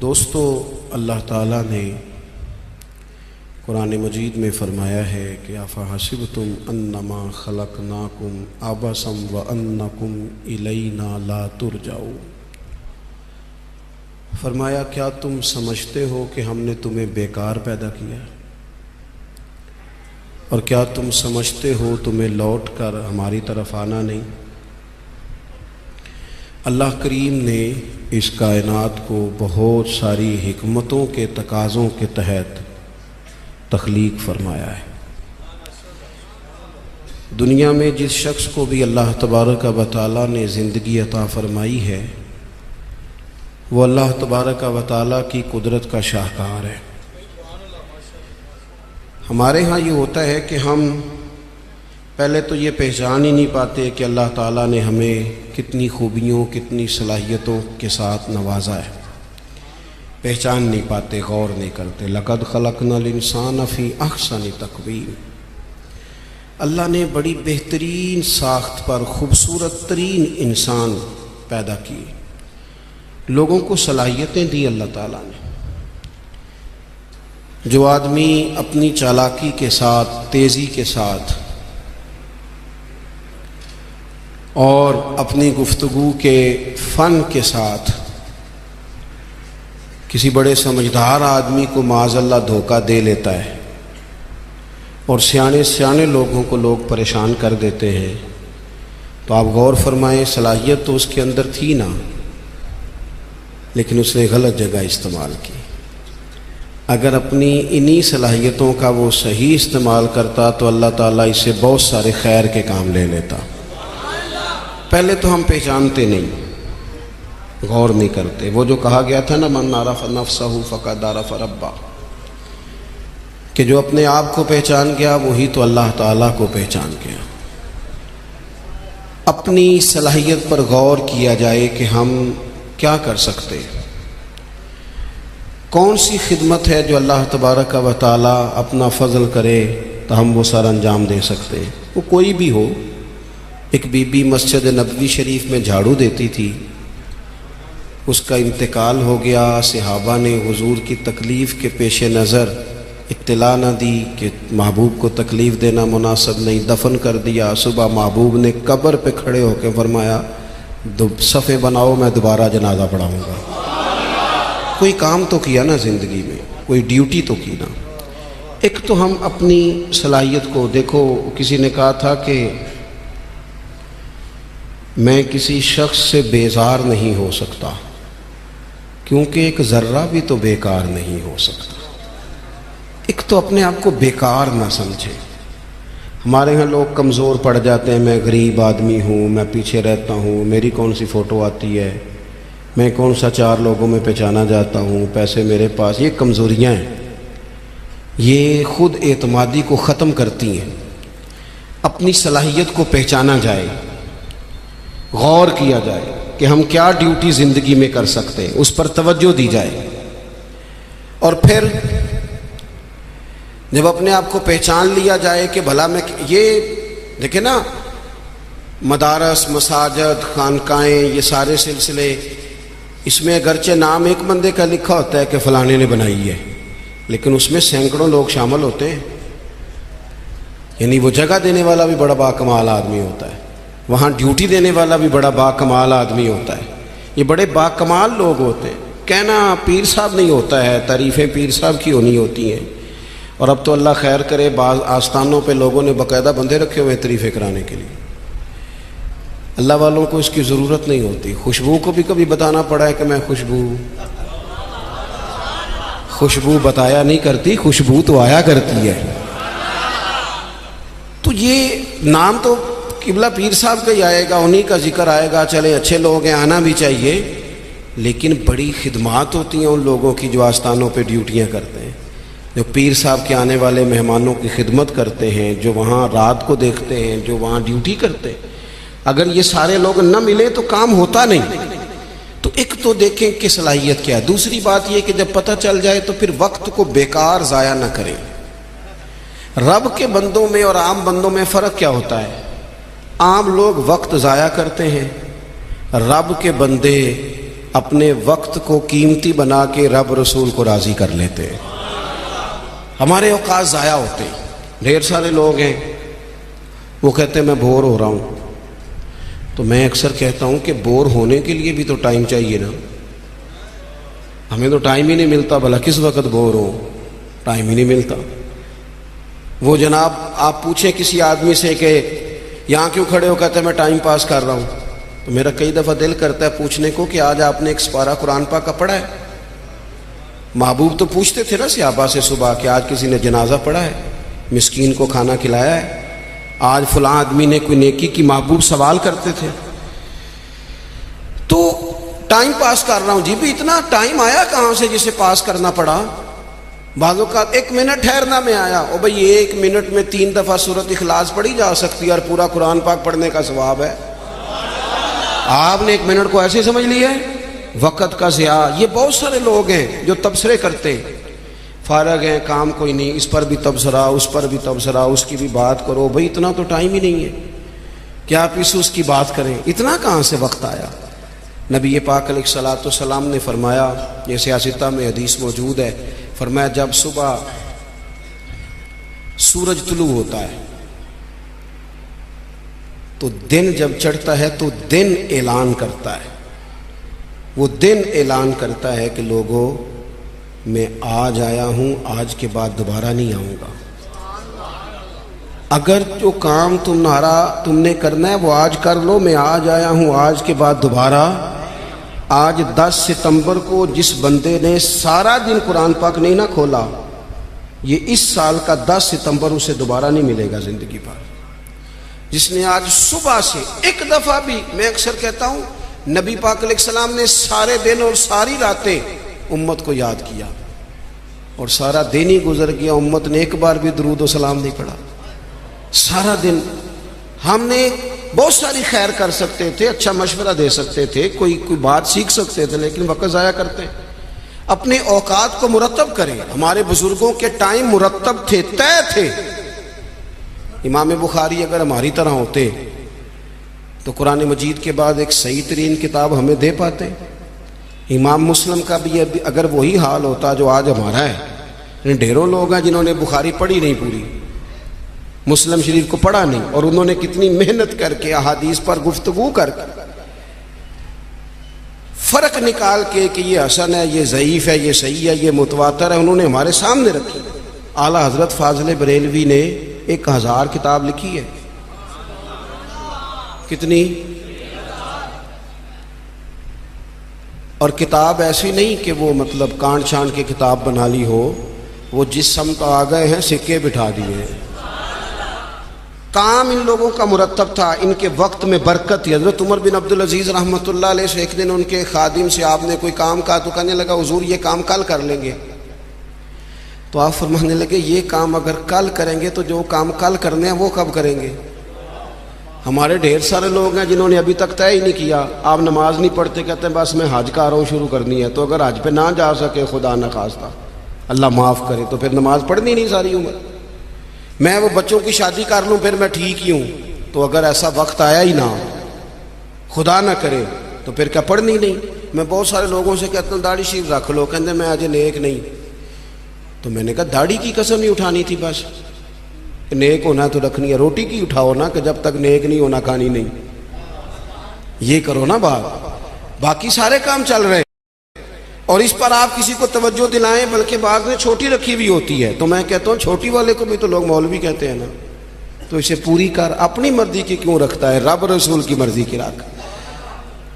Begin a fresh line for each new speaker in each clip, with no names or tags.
دوستو، اللہ تعالیٰ نے قرآن مجید میں فرمایا ہے کہ افحسبتم انما خلقناکم عبثا وانکم الینا لا ترجعون۔ فرمایا کیا تم سمجھتے ہو کہ ہم نے تمہیں بیکار پیدا کیا ہے؟ اور کیا تم سمجھتے ہو تمہیں لوٹ کر ہماری طرف آنا نہیں؟ اللہ کریم نے اس کائنات کو بہت ساری حکمتوں کے تقاضوں کے تحت تخلیق فرمایا ہے۔ دنیا میں جس شخص کو بھی اللہ تبارک و تعالیٰ نے زندگی عطا فرمائی ہے وہ اللہ تبارک و تعالیٰ کی قدرت کا شاہکار ہے۔ ہمارے ہاں یہ ہوتا ہے کہ ہم پہلے تو یہ پہچان ہی نہیں پاتے کہ اللہ تعالیٰ نے ہمیں کتنی خوبیوں کتنی صلاحیتوں کے ساتھ نوازا ہے، پہچان نہیں پاتے، غور نہیں کرتے۔ لقد خلقنا الانسان فی احسن تقویم، اللہ نے بڑی بہترین ساخت پر خوبصورت ترین انسان پیدا کی، لوگوں کو صلاحیتیں دی اللہ تعالیٰ نے۔ جو آدمی اپنی چالاکی کے ساتھ، تیزی کے ساتھ اور اپنی گفتگو کے فن کے ساتھ کسی بڑے سمجھدار آدمی کو معاذ اللہ دھوکہ دے لیتا ہے اور سیانے لوگوں کو لوگ پریشان کر دیتے ہیں، تو آپ غور فرمائیں، صلاحیت تو اس کے اندر تھی نا، لیکن اس نے غلط جگہ استعمال کی۔ اگر اپنی انہی صلاحیتوں کا وہ صحیح استعمال کرتا تو اللہ تعالیٰ اس سے بہت سارے خیر کے کام لے لیتا۔ پہلے تو ہم پہچانتے نہیں، غور نہیں کرتے۔ وہ جو کہا گیا تھا نا، من عرف نفسہ فقد عرف ربہ، کہ جو اپنے آپ کو پہچان گیا وہی تو اللہ تعالیٰ کو پہچان گیا۔ اپنی صلاحیت پر غور کیا جائے کہ ہم کیا کر سکتے، کون سی خدمت ہے جو اللہ تبارک و تعالیٰ اپنا فضل کرے تو ہم وہ سر انجام دے سکتے ہیں۔ وہ کوئی بھی ہو، ایک بی بی مسجد نبوی شریف میں جھاڑو دیتی تھی، اس کا انتقال ہو گیا، صحابہ نے حضور کی تکلیف کے پیش نظر اطلاع نہ دی کہ محبوب کو تکلیف دینا مناسب نہیں، دفن کر دیا۔ صبح محبوب نے قبر پہ کھڑے ہو کے فرمایا صفیں بناؤ، میں دوبارہ جنازہ پڑھاؤں گا۔ کوئی کام تو کیا نا زندگی میں، کوئی ڈیوٹی تو کی نا۔ ایک تو ہم اپنی صلاحیت کو دیکھو، کسی نے کہا تھا کہ میں کسی شخص سے بیزار نہیں ہو سکتا کیونکہ ایک ذرہ بھی تو بیکار نہیں ہو سکتا۔ ایک تو اپنے آپ کو بیکار نہ سمجھے۔ ہمارے ہاں لوگ کمزور پڑ جاتے ہیں، میں غریب آدمی ہوں، میں پیچھے رہتا ہوں، میری کون سی فوٹو آتی ہے، میں کون سا چار لوگوں میں پہچانا جاتا ہوں، پیسے میرے پاس۔ یہ کمزوریاں ہیں، یہ خود اعتمادی کو ختم کرتی ہیں۔ اپنی صلاحیت کو پہچانا جائے، غور کیا جائے کہ ہم کیا ڈیوٹی زندگی میں کر سکتے ہیں، اس پر توجہ دی جائے۔ اور پھر جب اپنے آپ کو پہچان لیا جائے کہ بھلا میں یہ دیکھیں نا، مدارس، مساجد، خانقاہیں، یہ سارے سلسلے، اس میں اگرچہ نام ایک بندے کا لکھا ہوتا ہے کہ فلانے نے بنائی ہے، لیکن اس میں سینکڑوں لوگ شامل ہوتے ہیں۔ یعنی وہ جگہ دینے والا بھی بڑا باکمال آدمی ہوتا ہے، وہاں ڈیوٹی دینے والا بھی بڑا باکمال آدمی ہوتا ہے۔ یہ بڑے باکمال لوگ ہوتے ہیں۔ کہنا پیر صاحب نہیں ہوتا ہے، تعریفیں پیر صاحب کی ہونی ہوتی ہیں۔ اور اب تو اللہ خیر کرے، بعض آستانوں پہ لوگوں نے باقاعدہ بندے رکھے ہوئے ہیں تعریفیں کرانے کے لیے۔ اللہ والوں کو اس کی ضرورت نہیں ہوتی۔ خوشبو کو بھی کبھی بتانا پڑا ہے کہ میں خوشبو بتایا نہیں کرتی، خوشبو تو آیا کرتی ہے۔ تو یہ نام تو قبلہ پیر صاحب کا ہی آئے گا، انہی کا ذکر آئے گا، چلے اچھے لوگ ہیں، آنا بھی چاہیے، لیکن بڑی خدمات ہوتی ہیں ان لوگوں کی جو آستانوں پہ ڈیوٹیاں کرتے ہیں، جو پیر صاحب کے آنے والے مہمانوں کی خدمت کرتے ہیں، جو وہاں رات کو دیکھتے ہیں، جو وہاں ڈیوٹی کرتے ہیں۔ اگر یہ سارے لوگ نہ ملیں تو کام ہوتا نہیں۔ تو ایک تو دیکھیں کہ صلاحیت کیا ہے۔ دوسری بات یہ کہ جب پتہ چل جائے تو پھر وقت کو بیکار ضائع نہ کریں۔ رب کے بندوں میں اور عام بندوں میں فرق کیا ہوتا ہے؟ عام لوگ وقت ضائع کرتے ہیں، رب کے بندے اپنے وقت کو قیمتی بنا کے رب رسول کو راضی کر لیتے ہیں۔ ہمارے اوقات ضائع ہوتے ہیں۔ ڈھیر سارے لوگ ہیں وہ کہتے ہیں میں بور ہو رہا ہوں، تو میں اکثر کہتا ہوں کہ بور ہونے کے لیے بھی تو ٹائم چاہیے نا، ہمیں تو ٹائم ہی نہیں ملتا، بھلا کس وقت بور ہو، ٹائم ہی نہیں ملتا۔ وہ جناب آپ پوچھیں کسی آدمی سے کہ یہاں کیوں کھڑے ہو، کہتے ہیں میں ٹائم پاس کر رہا ہوں، تو میرا کئی دفعہ دل کرتا ہے پوچھنے کو کہ آج آپ نے ایک سپارہ قرآن پاک کا پڑھا ہے؟ محبوب تو پوچھتے تھے نا صحابہ سے صبح کہ آج کسی نے جنازہ پڑھا ہے، مسکین کو کھانا کھلایا ہے، آج فلاں آدمی نے کوئی نیکی کی، محبوب سوال کرتے تھے۔ تو ٹائم پاس کر رہا ہوں جی، بھی اتنا ٹائم آیا کہاں سے جسے پاس کرنا پڑا؟ بعض اوقات 1 منٹ ٹھہرنا میں آیا، او بھئی 1 منٹ میں 3 دفعہ سورۃ اخلاص پڑھی جا سکتی ہے اور پورا قرآن پاک پڑھنے کا ثواب ہے۔ آپ نے 1 منٹ کو ایسے سمجھ لیا ہے، وقت کا ضیاع۔ یہ بہت سارے لوگ ہیں جو تبصرے کرتے ہیں، فارغ ہیں، کام کوئی نہیں، اس پر بھی تبصرہ، اس پر بھی تبصرہ، اس کی بھی بات کرو، بھئی اتنا تو ٹائم ہی نہیں ہے کہ آپ اس کی بات کریں، اتنا کہاں سے وقت آیا؟ نبی پاک علیہ الصلوۃ والسلام نے فرمایا، یہ سیاستہ میں حدیث موجود ہے، فرمایا جب صبح سورج طلوع ہوتا ہے تو دن جب چڑھتا ہے تو دن اعلان کرتا ہے، وہ دن اعلان کرتا ہے کہ لوگوں میں آج آیا ہوں، آج کے بعد دوبارہ نہیں آؤں گا۔ اگر جو کام تم نے کرنا ہے وہ آج کر لو، میں آج آیا ہوں، آج کے بعد دوبارہ۔ آج 10 ستمبر کو جس بندے نے سارا دن قرآن پاک نہیں نہ کھولا، یہ اس سال کا 10 ستمبر اسے دوبارہ نہیں ملے گا زندگی بھر۔ جس نے آج صبح سے ایک دفعہ بھی، میں اکثر کہتا ہوں نبی پاک علیہ السلام نے سارے دن اور ساری راتیں امت کو یاد کیا، اور سارا دن ہی گزر گیا، امت نے ایک بار بھی درود و سلام نہیں پڑھا۔ سارا دن ہم نے بہت ساری خیر کر سکتے تھے، اچھا مشورہ دے سکتے تھے، کوئی بات سیکھ سکتے تھے، لیکن وقت ضائع کرتے ہیں۔ اپنے اوقات کو مرتب کریں۔ ہمارے بزرگوں کے ٹائم مرتب تھے، طے تھے۔ امام بخاری اگر ہماری طرح ہوتے تو قرآن مجید کے بعد ایک صحیح ترین کتاب ہمیں دے پاتے۔ امام مسلم کا بھی اگر وہی حال ہوتا جو آج ہمارا ہے، ڈھیروں لوگ ہیں جنہوں نے بخاری پڑھی نہیں، پوری مسلم شریف کو پڑھا نہیں، اور انہوں نے کتنی محنت کر کے احادیث پر گفتگو کر کے فرق نکال کے کہ یہ حسن ہے، یہ ضعیف ہے، یہ صحیح ہے، یہ متواتر ہے، انہوں نے ہمارے سامنے رکھی۔ اعلیٰ حضرت فاضل بریلوی نے 1000 کتاب لکھی ہے۔ کتنی؟ اور کتاب ایسی نہیں کہ وہ مطلب کانٹ چھانٹ کے کتاب بنا لی ہو، وہ جس سمت آ گئے ہیں سکے بٹھا دیے ہیں۔ کام ان لوگوں کا مرتب تھا، ان کے وقت میں برکت تھی۔ حضرت عمر بن عبدالعزیز رحمۃ اللہ علیہ سے ایک دن ان کے خادم سے آپ نے کوئی کام کہا تو کہنے لگا حضور یہ کام کل کر لیں گے، تو آپ فرمانے لگے یہ کام اگر کل کریں گے تو جو کام کل کرنے ہیں وہ کب کریں گے؟ ہمارے ڈھیر سارے لوگ ہیں جنہوں نے ابھی تک طے ہی نہیں کیا، آپ نماز نہیں پڑھتے، کہتے ہیں بس میں حج کا رہا ہوں، شروع کرنی ہے، تو اگر حج پہ نہ جا سکے خدا نخواستہ اللہ معاف کرے تو پھر نماز پڑھنی نہیں ساری عمر۔ میں وہ بچوں کی شادی کر لوں پھر میں ٹھیک ہی ہوں، تو اگر ایسا وقت آیا ہی نہ خدا نہ کرے تو پھر کیا پڑھنی نہیں۔ میں بہت سارے لوگوں سے کہتا ہوں داڑھی شریف رکھ لو، کہتے ہیں میں آج نیک نہیں، تو میں نے کہا داڑھی کی قسم ہی اٹھانی تھی، بس نیک ہونا تو رکھنی ہے، روٹی کی اٹھاؤ نا کہ جب تک نیک نہیں ہونا کھانی نہیں، یہ کرو نا بات، باقی سارے کام چل رہے ہیں اور اس پر آپ کسی کو توجہ دلائیں، بلکہ بعض نے چھوٹی رکھی ہوئی ہوتی ہے، تو میں کہتا ہوں چھوٹی والے کو بھی تو لوگ مولوی کہتے ہیں نا، تو اسے پوری کر، اپنی مرضی کی کیوں رکھتا ہے، رب رسول کی مرضی کی رکھ۔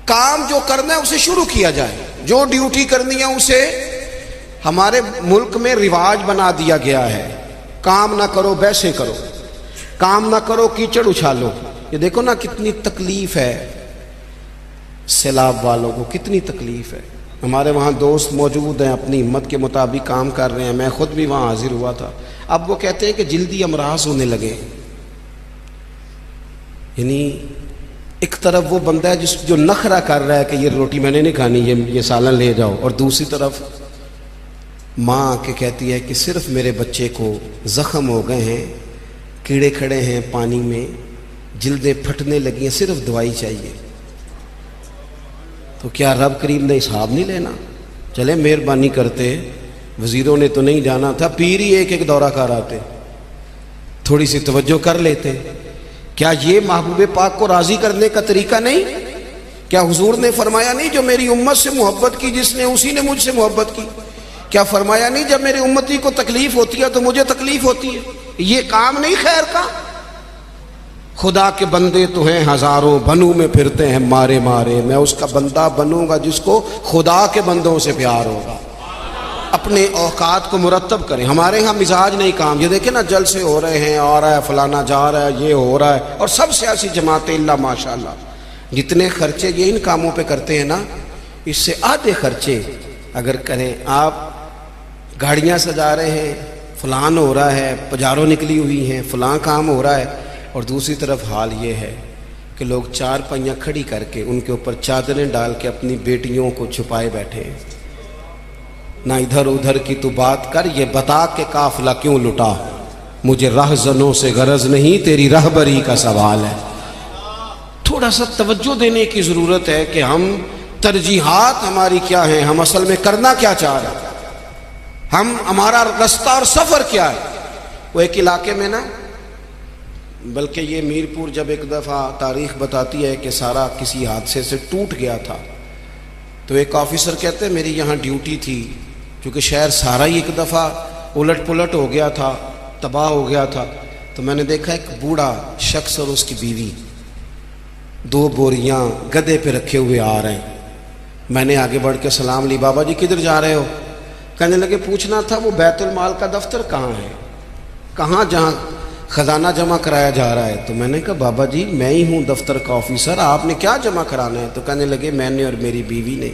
کام جو کرنا ہے اسے شروع کیا جائے، جو ڈیوٹی کرنی ہے اسے، ہمارے ملک میں رواج بنا دیا گیا ہے، کام نہ کرو بیسے کرو، کام نہ کرو کیچڑ اچھالو۔ یہ دیکھو نا کتنی تکلیف ہے سیلاب والوں کو، کتنی تکلیف ہے۔ ہمارے وہاں دوست موجود ہیں، اپنی ہمت کے مطابق کام کر رہے ہیں، میں خود بھی وہاں حاضر ہوا تھا۔ اب وہ کہتے ہیں کہ جلدی امراض ہونے لگے، یعنی ایک طرف وہ بندہ ہے جو نخرہ کر رہا ہے کہ یہ روٹی میں نے نہیں کھانی، یہ سالن لے جاؤ، اور دوسری طرف ماں کے کہتی ہے کہ صرف میرے بچے کو زخم ہو گئے ہیں، کیڑے کھڑے ہیں پانی میں، جلدیں پھٹنے لگی ہیں، صرف دوائی چاہیے۔ تو کیا رب کریم نے حساب نہیں لینا؟ چلے مہربانی کرتے، وزیروں نے تو نہیں جانا تھا، پیر ہی ایک ایک دورہ کر آتے، تھوڑی سی توجہ کر لیتے۔ کیا یہ محبوب پاک کو راضی کرنے کا طریقہ نہیں؟ کیا حضور نے فرمایا نہیں جو میری امت سے محبت کی جس نے اسی نے مجھ سے محبت کی؟ کیا فرمایا نہیں جب میری امتی کو تکلیف ہوتی ہے تو مجھے تکلیف ہوتی ہے؟ یہ کام نہیں خیر کا؟ خدا کے بندے تو ہیں ہزاروں، بنوں میں پھرتے ہیں مارے مارے، میں اس کا بندہ بنوں گا جس کو خدا کے بندوں سے پیار ہوگا۔ اپنے اوقات کو مرتب کریں۔ ہمارے ہاں مزاج نہیں کام، یہ دیکھیں نا جلسے ہو رہے ہیں، آ رہا ہے فلانا جا رہا ہے، یہ ہو رہا ہے، اور سب سیاسی جماعتیں اللہ ماشاءاللہ جتنے خرچے یہ ان کاموں پہ کرتے ہیں نا، اس سے آدھے خرچے اگر کریں۔ آپ گاڑیاں سجا رہے ہیں، فلان ہو رہا ہے، پجاروں نکلی ہوئی ہیں، فلاں کام ہو رہا ہے، اور دوسری طرف حال یہ ہے کہ لوگ چار پہیاں کھڑی کر کے ان کے اوپر چادریں ڈال کے اپنی بیٹیوں کو چھپائے بیٹھے ہیں۔ نہ ادھر ادھر کی تو بات کر، یہ بتا کہ قافلہ کیوں لٹا، مجھے رہزنوں سے غرض نہیں، تیری رہبری کا سوال ہے۔ تھوڑا سا توجہ دینے کی ضرورت ہے کہ ہم ترجیحات ہماری کیا ہیں، ہم اصل میں کرنا کیا چاہ رہے ہیں، ہمارا رستہ اور سفر کیا ہے۔ وہ ایک علاقے میں نا، بلکہ یہ میرپور جب ایک دفعہ تاریخ بتاتی ہے کہ سارا کسی حادثے سے ٹوٹ گیا تھا، تو ایک آفیسر کہتے ہیں میری یہاں ڈیوٹی تھی، کیونکہ شہر سارا ہی ایک دفعہ الٹ پلٹ ہو گیا تھا، تباہ ہو گیا تھا، تو میں نے دیکھا ایک بوڑھا شخص اور اس کی بیوی 2 بوریاں گدھے پہ رکھے ہوئے آ رہے ہیں۔ میں نے آگے بڑھ کے سلام لی، بابا جی کدھر جا رہے ہو؟ کہنے لگے پوچھنا تھا وہ بیت المال کا دفتر کہاں ہے، کہاں جہاں خزانہ جمع کرایا جا رہا ہے؟ تو میں نے کہا بابا جی میں ہی ہوں دفتر کا آفیسر، آپ نے کیا جمع کرانا ہے؟ تو کہنے لگے میں نے اور میری بیوی نے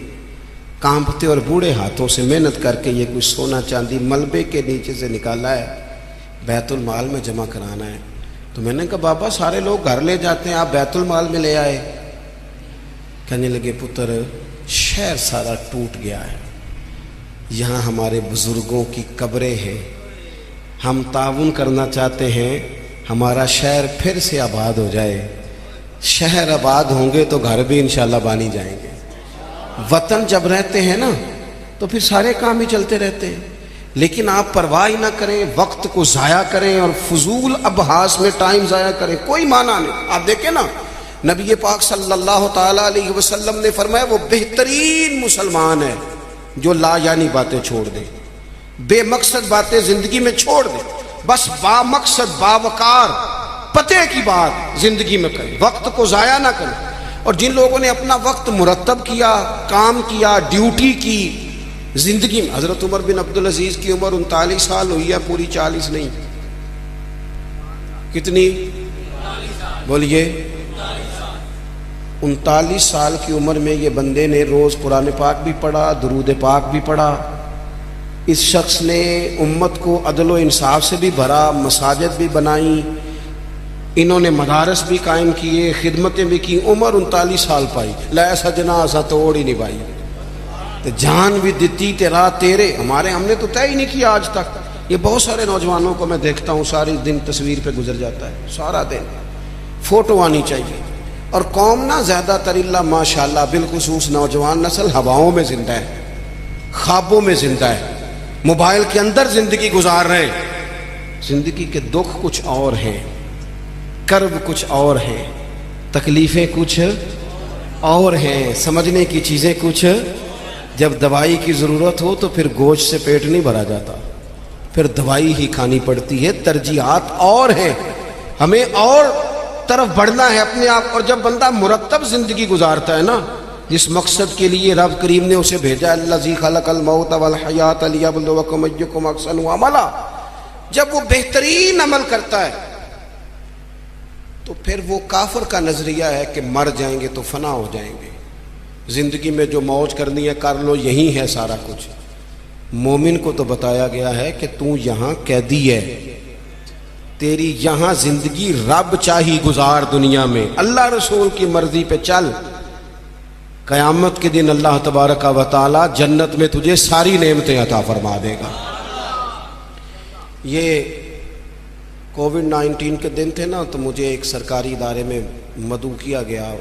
کانپتے اور بوڑھے ہاتھوں سے محنت کر کے یہ کچھ سونا چاندی ملبے کے نیچے سے نکالا ہے، بیت المال میں جمع کرانا ہے۔ تو میں نے کہا بابا سارے لوگ گھر لے جاتے ہیں، آپ بیت المال میں لے آئے؟ کہنے لگے پتر شہر سارا ٹوٹ گیا ہے، یہاں ہمارے بزرگوں کی قبریں ہیں، ہم تعاون کرنا چاہتے ہیں ہمارا شہر پھر سے آباد ہو جائے۔ شہر آباد ہوں گے تو گھر بھی انشاءاللہ بانی جائیں گے۔ وطن جب رہتے ہیں نا تو پھر سارے کام ہی چلتے رہتے ہیں، لیکن آپ پرواہ ہی نہ کریں، وقت کو ضائع کریں اور فضول ابحاث میں ٹائم ضائع کریں، کوئی معنی نہیں۔ آپ دیکھیں نا نبی پاک صلی اللہ تعالیٰ علیہ وسلم نے فرمایا وہ بہترین مسلمان ہے جو لا یعنی باتیں چھوڑ دے، بے مقصد باتیں زندگی میں چھوڑ دے، بس با مقصد باوقار پتے کی بات زندگی میں کریں، وقت کو ضائع نہ کریں۔ اور جن لوگوں نے اپنا وقت مرتب کیا، کام کیا، ڈیوٹی کی زندگی میں، حضرت عمر بن عبدالعزیز کی عمر 39 سال ہوئی ہے، پوری 40 نہیں، کتنی بولیے؟ 39 سال کی عمر میں یہ بندے نے روز قرآن پاک بھی پڑھا، درود پاک بھی پڑھا۔ اس شخص نے امت کو عدل و انصاف سے بھی بھرا، مساجد بھی بنائیں، انہوں نے مدارس بھی قائم کیے، خدمتیں بھی کی، عمر 39 سال پائی، لے سجنا اسا توڑ ہی نہیں پائی، تو جان بھی دیتی تیرا تیرے۔ ہم نے تو طے ہی نہیں کیا آج تک۔ یہ بہت سارے نوجوانوں کو میں دیکھتا ہوں ساری دن تصویر پہ گزر جاتا ہے، سارا دن فوٹو آنی چاہیے۔ اور قوم نہ زیادہ تر اللہ ماشاءاللہ بالخصوص نوجوان نسل ہواؤں میں زندہ ہے، خوابوں میں زندہ ہے، موبائل کے اندر زندگی گزار رہے ہیں۔ زندگی کے دکھ کچھ اور ہیں، کرب کچھ اور ہیں، تکلیفیں کچھ اور ہیں، سمجھنے کی چیزیں کچھ۔ جب دوائی کی ضرورت ہو تو پھر گوشت سے پیٹ نہیں بھرا جاتا، پھر دوائی ہی کھانی پڑتی ہے۔ ترجیحات اور ہیں، ہمیں اور طرف بڑھنا ہے اپنے آپ۔ اور جب بندہ مرتب زندگی گزارتا ہے نا، جس مقصد کے لیے رب کریم نے اسے بھیجا، الذی خلق الموت والحیات لیبلوکم ایکم احسن عملا، جب وہ بہترین عمل کرتا ہے تو پھر وہ کافر کا نظریہ ہے کہ مر جائیں گے تو فنا ہو جائیں گے، زندگی میں جو موج کرنی ہے کر لو، یہی ہے سارا کچھ۔ مومن کو تو بتایا گیا ہے کہ تو یہاں قیدی ہے، تیری یہاں زندگی رب چاہی گزار، دنیا میں اللہ رسول کی مرضی پہ چل، قیامت کے دن اللہ تبارک و تعالی جنت میں تجھے ساری نعمتیں عطا فرما دے گا۔ یہ کووڈ-19 کے دن تھے نا، تو مجھے ایک سرکاری ادارے میں مدعو کیا گیا،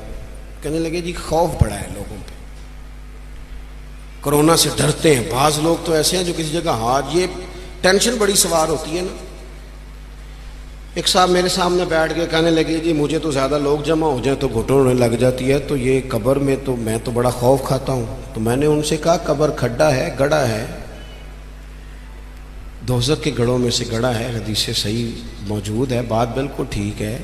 کہنے لگے جی خوف بڑا ہے لوگوں پہ، کورونا سے ڈرتے ہیں. بعض لوگ تو ایسے ہیں جو کسی جگہ ہاتھ، یہ ٹینشن بڑی سوار ہوتی ہے نا. ایک صاحب میرے سامنے بیٹھ کے کہنے لگے جی مجھے تو زیادہ لوگ جمع ہو جائیں تو گھٹن ہونے لگ جاتی ہے، تو یہ قبر میں تو میں تو بڑا خوف کھاتا ہوں. تو میں نے ان سے کہا قبر کھڈا ہے، گڑھا ہے، دوزخ کے گڑھوں میں سے گڑھا ہے، حدیث سے صحیح موجود ہے، بات بالکل ٹھیک ہے.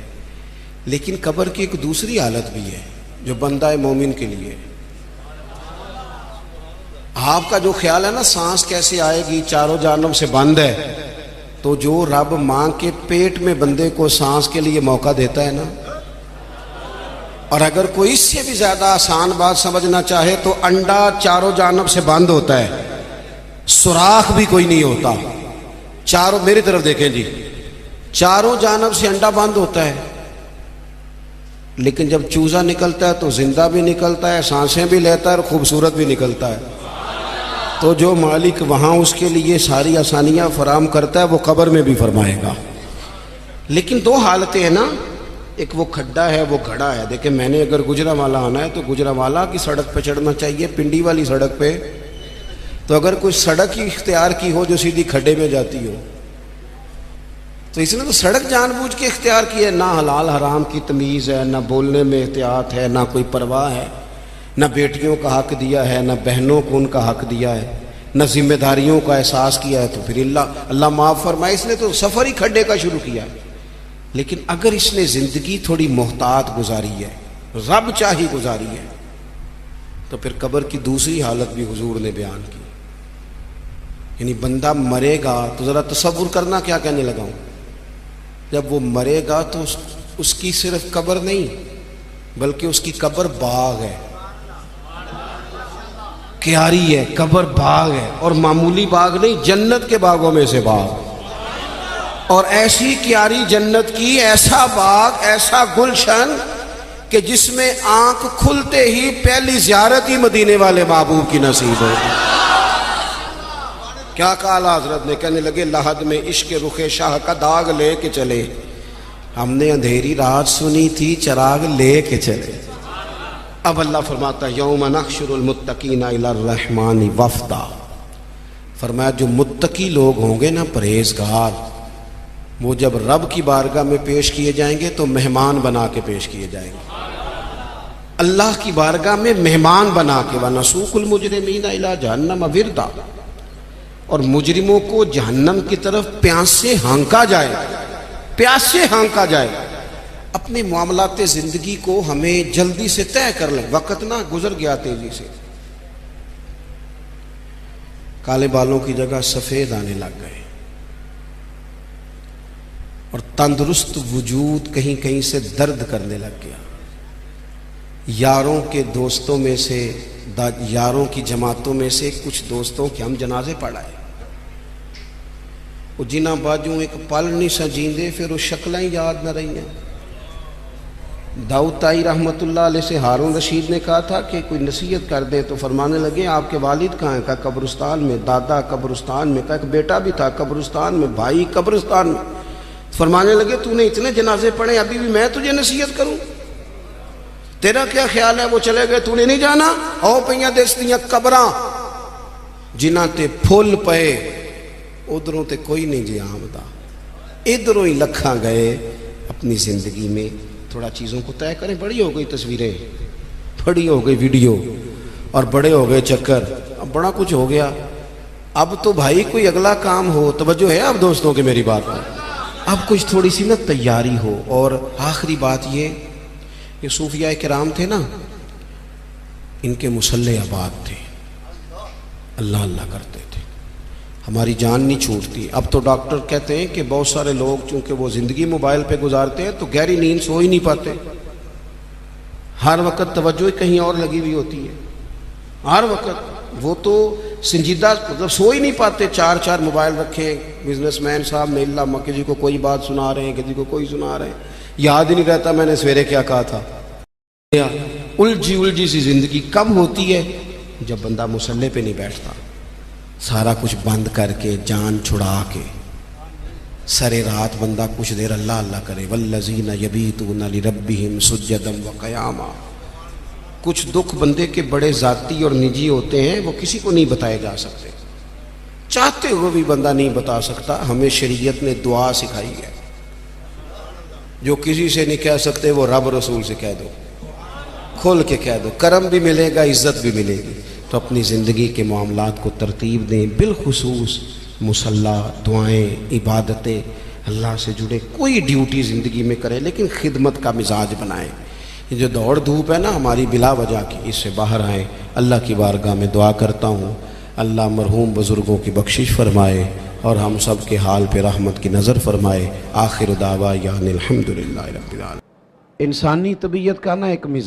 لیکن قبر کی ایک دوسری حالت بھی ہے جو بندہ مومن کے لیے. آپ کا جو خیال ہے نا سانس کیسے آئے گی، چاروں جانب سے بند ہے، تو جو رب ماں کے پیٹ میں بندے کو سانس کے لیے موقع دیتا ہے نا، اور اگر کوئی اس سے بھی زیادہ آسان بات سمجھنا چاہے تو انڈا چاروں جانب سے بند ہوتا ہے، سوراخ بھی کوئی نہیں ہوتا. چاروں، میری طرف دیکھیں جی، چاروں جانب سے انڈا بند ہوتا ہے، لیکن جب چوزا نکلتا ہے تو زندہ بھی نکلتا ہے، سانسیں بھی لیتا ہے اور خوبصورت بھی نکلتا ہے. تو جو مالک وہاں اس کے لیے ساری آسانیاں فراہم کرتا ہے وہ قبر میں بھی فرمائے گا. لیکن دو حالتیں ہیں نا، ایک وہ کھڈا ہے، وہ گھڑا ہے. دیکھیں میں نے اگر گجرانوالہ آنا ہے تو گجرانوالہ کی سڑک پہ چڑھنا چاہیے، پنڈی والی سڑک پہ. تو اگر کوئی سڑک ہی اختیار کی ہو جو سیدھی کھڈے میں جاتی ہو، تو اس نے تو سڑک جان بوجھ کے اختیار کی ہے. نہ حلال حرام کی تمیز ہے، نہ بولنے میں احتیاط ہے، نہ کوئی پرواہ ہے، نہ بیٹیوں کا حق دیا ہے، نہ بہنوں کو ان کا حق دیا ہے، نہ ذمہ داریوں کا احساس کیا ہے. تو پھر اللہ معاف فرمائے، اس نے تو سفر ہی کھڈے کا شروع کیا. لیکن اگر اس نے زندگی تھوڑی محتاط گزاری ہے، رب چاہی گزاری ہے، تو پھر قبر کی دوسری حالت بھی حضور نے بیان کی. یعنی بندہ مرے گا تو ذرا تصور کرنا کیا کہنے لگا ہوں. جب وہ مرے گا تو اس کی صرف قبر نہیں بلکہ اس کی قبر باغ ہے، کیاری ہے، قبر باغ ہے، اور معمولی باغ نہیں، جنت کے باغوں میں سے باغ. اور ایسی کیاری جنت کی، ایسا باغ، ایسا گلشن کہ جس میں آنکھ کھلتے ہی پہلی زیارت ہی مدینے والے محبوب کی نصیب ہو. کیا کہا حضرت نے، کہنے لگے لحد میں عشق رخ شاہ کا داغ لے کے چلے، ہم نے اندھیری رات سنی تھی چراغ لے کے چلے. اب اللہ فرماتا ہے یوم نحشر المتقین الی الرحمن وفدا. فرمایا جو متقی لوگ ہوں گے نا، پرہیزگار، وہ جب رب کی بارگاہ میں پیش کیے جائیں گے تو مہمان بنا کے پیش کیے جائیں گے. اللہ کی بارگاہ میں مہمان بنا کے. وَنَسُوقُ الْمُجْرِمِينَ إِلَىٰ جَهَنَّمَ وِرْدًا. اور مجرموں کو جہنم کی طرف پیاس سے ہانکا جائے، پیاس سے ہانکا جائے. اپنے معاملات زندگی کو ہمیں جلدی سے طے کر لیں، وقت نہ گزر گیا تیزی سے. کالے بالوں کی جگہ سفید آنے لگ گئے، اور تندرست وجود کہیں کہیں سے درد کرنے لگ گیا. یاروں کے دوستوں میں سے، یاروں کی جماعتوں میں سے کچھ دوستوں کے ہم جنازے پڑھائے، وہ جنہ باجوں ایک پل نہیں سجیندے، پھر وہ شکلیں یاد نہ رہی ہیں. داؤد تائی رحمۃ اللہ علیہ سے ہارون رشید نے کہا تھا کہ کوئی نصیحت کر دیں، تو فرمانے لگے آپ کے والد کہاں ہیں؟ کہا قبرستان میں. دادا قبرستان میں. کہا ایک بیٹا بھی تھا قبرستان میں، بھائی قبرستان میں. فرمانے لگے تو نے اتنے جنازے پڑھے، ابھی بھی میں تجھے نصیحت کروں؟ تیرا کیا خیال ہے؟ وہ چلے گئے، تو نے نہیں جانا؟ او پئیاں دستیاں قبراں جنہاں تے پھول پئے، ادھروں تے کوئی نہیں جی آمدہ، ادھروں ہی لکھاں گئے. اپنی زندگی میں تھوڑا چیزوں کو طے کریں. بڑی ہو گئی تصویریں، بڑی ہو گئی ویڈیو، اور بڑے ہو گئے چکر، اب بڑا کچھ ہو گیا. اب تو بھائی کوئی اگلا کام ہو. توجہ ہے اب دوستوں کے میری بات پر؟ اب کچھ تھوڑی سی نا تیاری ہو. اور آخری بات یہ صوفیاء کرام تھے نا، ان کے مصلے آباد تھے، اللہ اللہ کرتے تھے، ہماری جان نہیں چھوٹتی. اب تو ڈاکٹر کہتے ہیں کہ بہت سارے لوگ چونکہ وہ زندگی موبائل پہ گزارتے ہیں تو گہری نیند سو ہی نہیں پاتے، ہر وقت توجہ کہیں اور لگی ہوئی ہوتی ہے، ہر وقت وہ تو سنجیدہ مطلب سو ہی نہیں پاتے. چار چار موبائل رکھے بزنس مین صاحب نے، اللہ کسی کو کوئی بات سنا رہے ہیں، کسی کو کوئی سنا رہے ہیں، یاد ہی نہیں رہتا میں نے سویرے کیا کہا تھا. الجھی سی زندگی کب ہوتی ہے؟ جب بندہ مصلی پہ نہیں بیٹھتا، سارا کچھ بند کر کے، جان چھڑا کے، سرے رات بندہ کچھ دیر اللہ اللہ کرے. والذین یبیتون لربہم سجدا وقیاما. کچھ دکھ بندے کے بڑے ذاتی اور نجی ہوتے ہیں، وہ کسی کو نہیں بتائے جا سکتے، چاہتے ہوئے بھی بندہ نہیں بتا سکتا۔ ہمیں شریعت نے دعا سکھائی ہے، جو کسی سے نہیں کہہ سکتے وہ رب رسول سے کہہ دو، کھول کے کہہ دو، کرم بھی ملے گا، عزت بھی ملے گی۔ تو اپنی زندگی کے معاملات کو ترتیب دیں، بالخصوص مصلی، دعائیں، عبادتیں، اللہ سے جڑے کوئی ڈیوٹی زندگی میں کریں، لیکن خدمت کا مزاج بنائیں۔ یہ جو دوڑ دھوپ ہے نا ہماری بلا وجہ کی، اس سے باہر آئیں۔ اللہ کی بارگاہ میں دعا کرتا ہوں اللہ مرحوم بزرگوں کی بخشش فرمائے اور ہم سب کے حال پہ رحمت کی نظر فرمائے۔ آخر دعوانا الحمدللہ رب العالمین۔ انسانی طبیعت کا نا ایک مزاج